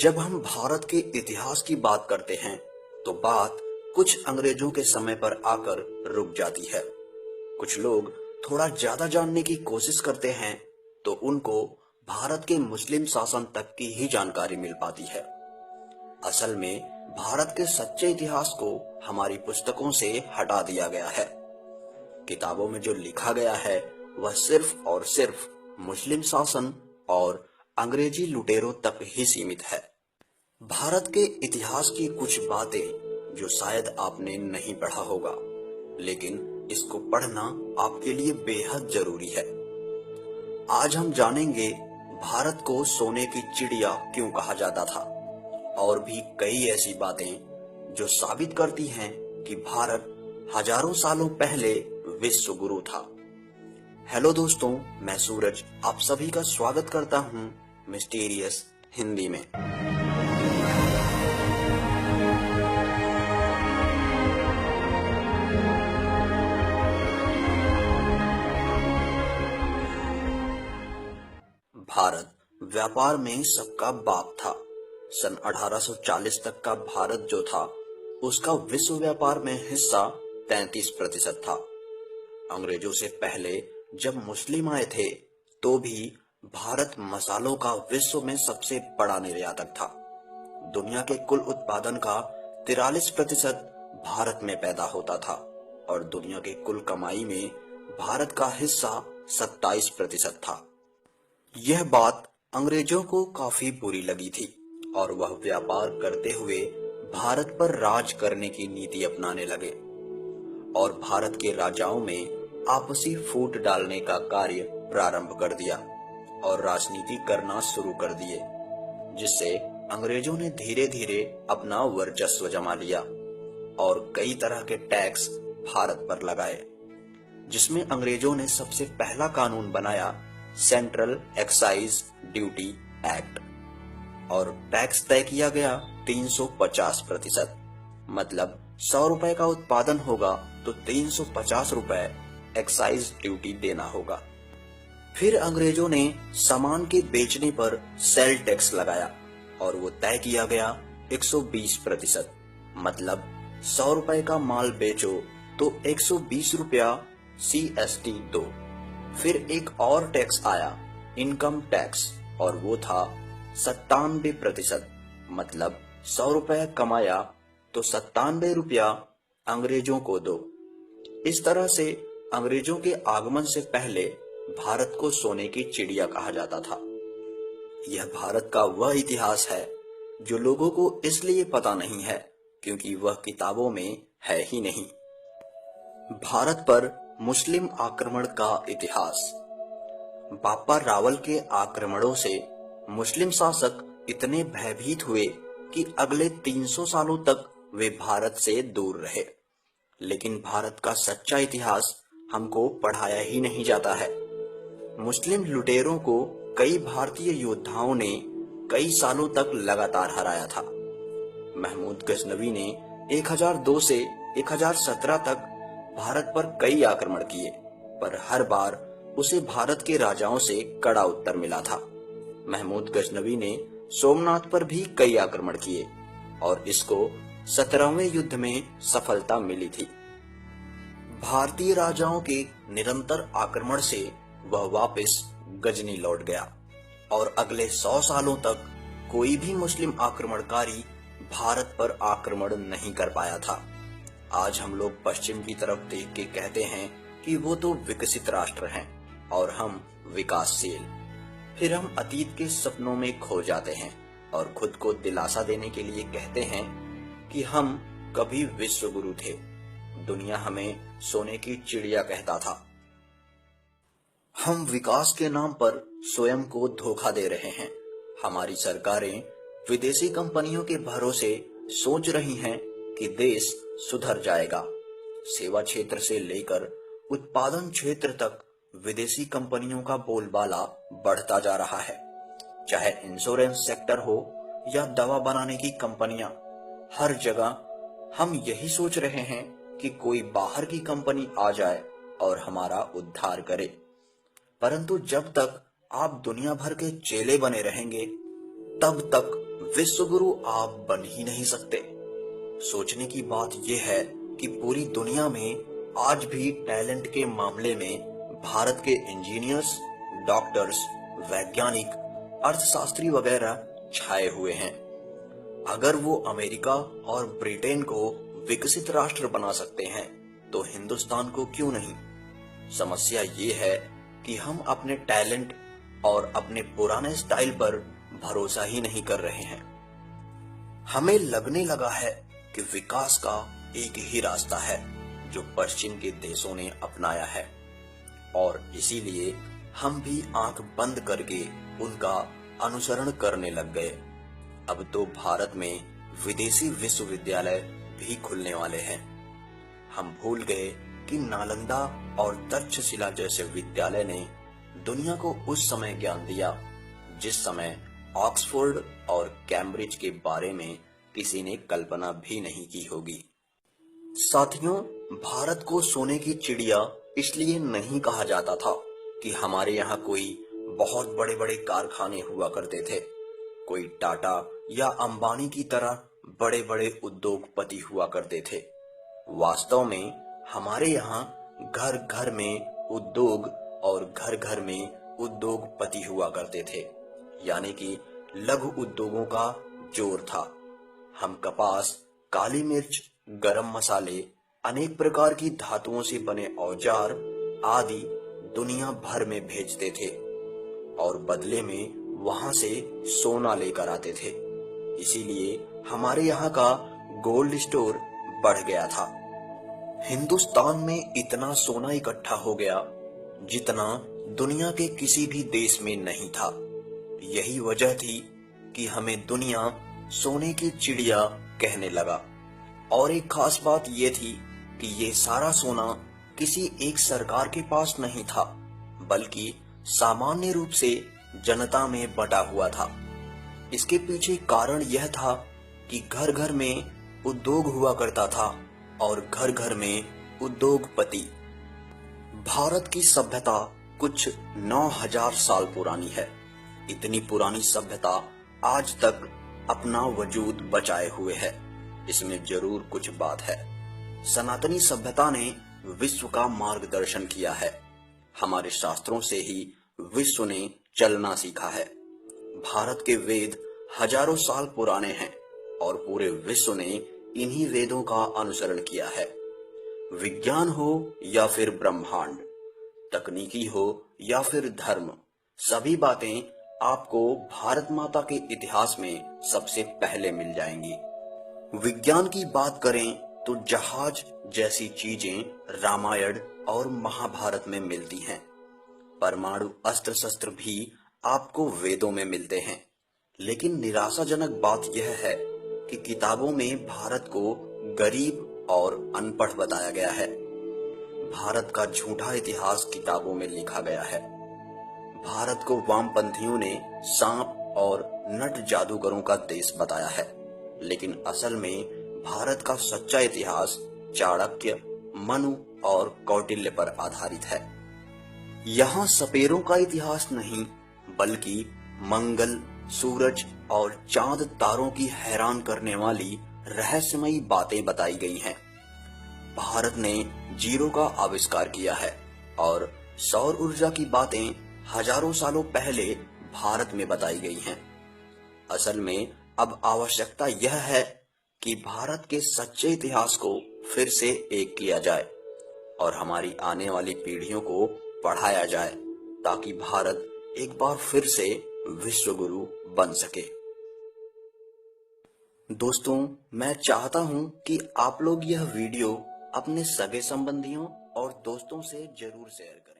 जब हम भारत के इतिहास की बात करते हैं तो बात कुछ अंग्रेजों के समय पर आकर रुक जाती है। कुछ लोग थोड़ा ज्यादा जानने की कोशिश करते हैं तो उनको भारत के मुस्लिम शासन तक की ही जानकारी मिल पाती है। असल में भारत के सच्चे इतिहास को हमारी पुस्तकों से हटा दिया गया है। किताबों में जो लिखा गया है वह सिर्फ और सिर्फ मुस्लिम शासन और अंग्रेजी लुटेरों तक ही सीमित है। भारत के इतिहास की कुछ बातें जो शायद आपने नहीं पढ़ा होगा, लेकिन इसको पढ़ना आपके लिए बेहद जरूरी है। आज हम जानेंगे भारत को सोने की चिड़िया क्यों कहा जाता था और भी कई ऐसी बातें जो साबित करती हैं कि भारत हजारों सालों पहले विश्व गुरु था। हेलो दोस्तों, मैं सूरज आप सभी का स्वागत करता हूं मिस्टीरियस हिंदी में। भारत व्यापार में सबका बाप था। सन 1840 तक का भारत जो था उसका विश्व व्यापार में हिस्सा 33% था। अंग्रेजों से पहले जब मुस्लिम आए थे तो भी भारत मसालों का विश्व में सबसे बड़ा निर्यातक था। दुनिया के कुल उत्पादन का 43% भारत में पैदा होता था और दुनिया के कुल कमाई में भारत का हिस्सा 27% था। यह बात अंग्रेजों को काफी बुरी लगी थी और वह व्यापार करते हुए भारत पर राज करने की नीति अपनाने लगे और भारत के राजाओं में आपसी फूट डालने का कार्य प्रारंभ कर दिया और राजनीति करना शुरू कर दिए, जिससे अंग्रेजों ने धीरे धीरे अपना वर्चस्व जमा लिया और कई तरह के टैक्स भारत पर लगाए, जिसमें अंग्रेजों ने सबसे पहला कानून बनाया सेंट्रल एक्साइज ड्यूटी एक्ट और टैक्स तय किया गया 350%। मतलब 100 रुपए का उत्पादन होगा तो 350 रुपए एक्साइज ड्यूटी देना होगा। फिर अंग्रेजों ने सामान के बेचने पर सेल टैक्स लगाया और वो तय किया गया 120%। मतलब 100 रुपए का माल बेचो तो 120 रुपया CST दो। फिर एक और टैक्स आया, इनकम टैक्स, और वो था 97%। मतलब 100 रुपए कमाया तो 97 रुपया अंग्रेजों को दो। इस तरह से अंग्रेजों के आगमन से पहले भारत को सोने की चिड़िया कहा जाता था। यह भारत का वह इतिहास है जो लोगों को इसलिए पता नहीं है क्योंकि वह किताबों में है ही नहीं। भारत पर मुस्लिम आक्रमण का इतिहास। बापा रावल के आक्रमणों से मुस्लिम शासक इतने भयभीत हुए कि अगले 300 सालों तक वे भारत से दूर रहे। लेकिन भारत का सच्चा इतिहास हमको पढ़ाया ही नहीं जाता है। मुस्लिम लुटेरों को कई भारतीय योद्धाओं ने कई सालों तक लगातार हराया था। महमूद गजनवी ने 1002 से 1017 तक भारत पर कई आक्रमण किए, पर हर बार उसे भारत के राजाओं से कड़ा उत्तर मिला था। महमूद गजनवी ने सोमनाथ पर भी कई आक्रमण किए और इसको 17वें युद्ध में सफलता मिली थी। भारतीय राजाओं के निरंतर आक्रमण से वह वापस गजनी लौट गया और अगले 100 सालों तक कोई भी मुस्लिम आक्रमणकारी भारत पर आक्रमण नहीं कर पाया था। आज हम लोग पश्चिम की तरफ देख के कहते हैं कि वो तो विकसित राष्ट्र हैं और हम विकासशील। फिर हम अतीत के सपनों में खो जाते हैं और खुद को दिलासा देने के लिए कहते हैं कि हम कभी विश्व गुरु थे। दुनिया हमें सोने की चिड़िया कहता था। हम विकास के नाम पर स्वयं को धोखा दे रहे हैं। हमारी सरकारें विदेशी कंपनियों के भरोसे सोच रही हैं कि देश सुधर जाएगा। सेवा क्षेत्र से लेकर उत्पादन क्षेत्र तक विदेशी कंपनियों का बोलबाला बढ़ता जा रहा है। चाहे इंश्योरेंस सेक्टर हो या दवा बनाने की कंपनियां, हर जगह हम यही सोच रहे हैं कि कोई बाहर की कंपनी आ जाए और हमारा उद्धार करे। परंतु जब तक आप दुनिया भर के चेले बने रहेंगे तब तक विश्व गुरु आप बन ही नहीं सकते। सोचने की बात यह है कि पूरी दुनिया में आज भी टैलेंट के मामले में भारत के इंजीनियर्स, डॉक्टर्स, वैज्ञानिक, अर्थशास्त्री वगैरह छाए हुए हैं। अगर वो अमेरिका और ब्रिटेन को विकसित राष्ट्र बना सकते हैं तो हिंदुस्तान को क्यों नहीं। समस्या ये है कि हम अपने टैलेंट और अपने पुराने स्टाइल पर भरोसा ही नहीं कर रहे हैं। हमें लगने लगा है कि विकास का एक ही रास्ता है जो पश्चिम के देशों ने अपनाया है, और इसीलिए हम भी आंख बंद करके उनका अनुसरण करने लग गए। अब तो भारत में विदेशी विश्वविद्यालय भी खुलने वाले हैं। हम भूल गए कि नालंदा और तक्षशिला जैसे विद्यालय ने दुनिया को उस समय ज्ञान दिया जिस समय ऑक्सफोर्ड और कैम्ब्रिज के बारे में किसी ने कल्पना भी नहीं की होगी। साथियों, भारत को सोने की चिड़िया इसलिए नहीं कहा जाता था कि हमारे यहाँ कोई बहुत बड़े बड़े कारखाने हुआ करते थे, कोई टाटा या अंबानी की तरह बड़े बड़े उद्योगपति हुआ करते थे। वास्तव में हमारे यहाँ घर घर में उद्योग और घर घर में उद्योगपति हुआ करते थे, यानी कि लघु उद्योगों का जोर था। हम कपास, काली मिर्च, गरम मसाले, अनेक प्रकार की धातुओं से बने औजार आदि दुनिया भर में भेजते थे और बदले में वहां से सोना लेकर आते थे। इसीलिए हमारे यहाँ का गोल्ड स्टोर बढ़ गया था। हिंदुस्तान में इतना सोना इकट्ठा हो गया जितना दुनिया के किसी भी देश में नहीं था। यही वजह थी कि हमें दुनिया सोने की चिड़िया कहने लगा। और एक खास बात ये थी कि ये सारा सोना किसी एक सरकार के पास नहीं था, बल्कि सामान्य रूप से जनता में बटा हुआ था। इसके पीछे कारण यह था कि घर घर में उद्योग हुआ करता था और घर घर में उद्योगपति। भारत की सभ्यता कुछ 9000 साल पुरानी है। इतनी पुरानी सभ्यता आज तक अपना वजूद बचाए हुए है, इसमें जरूर कुछ बात है। सनातनी सभ्यता ने विश्व का मार्गदर्शन किया है। हमारे शास्त्रों से ही विश्व ने चलना सीखा है। भारत के वेद हजारों साल पुराने हैं और पूरे विश्व ने इन्हीं वेदों का अनुसरण किया है। विज्ञान हो या फिर ब्रह्मांड, तकनीकी हो या फिर धर्म, सभी बातें आपको भारत माता के इतिहास में सबसे पहले मिल जाएंगी। विज्ञान की बात करें तो जहाज जैसी चीजें रामायण और महाभारत में मिलती हैं। परमाणु अस्त्र शस्त्र भी आपको वेदों में मिलते हैं। लेकिन निराशाजनक बात यह है कि किताबों में भारत को गरीब और अनपढ़ बताया गया है। भारत का झूठा इतिहास किताबों में लिखा गया है। भारत को वामपंथियों ने सांप और नट जादूगरों का देश बताया है, लेकिन असल में भारत का सच्चा इतिहास चाणक्य, मनु और कौटिल्य पर आधारित है। यहाँ सपेरों का इतिहास नहीं, बल्कि मंगल, सूरज और चांद तारों की हैरान करने वाली रहस्यमयी बातें बताई गई हैं। भारत ने जीरो का आविष्कार किया है और सौर ऊर्जा की बातें हजारों सालों पहले भारत में बताई गई हैं। असल में अब आवश्यकता यह है कि भारत के सच्चे इतिहास को फिर से एक किया जाए और हमारी आने वाली पीढ़ियों को पढ़ाया जाए, ताकि भारत एक बार फिर से विश्व गुरु बन सके। दोस्तों, मैं चाहता हूं कि आप लोग यह वीडियो अपने सगे संबंधियों और दोस्तों से जरूर शेयर करें।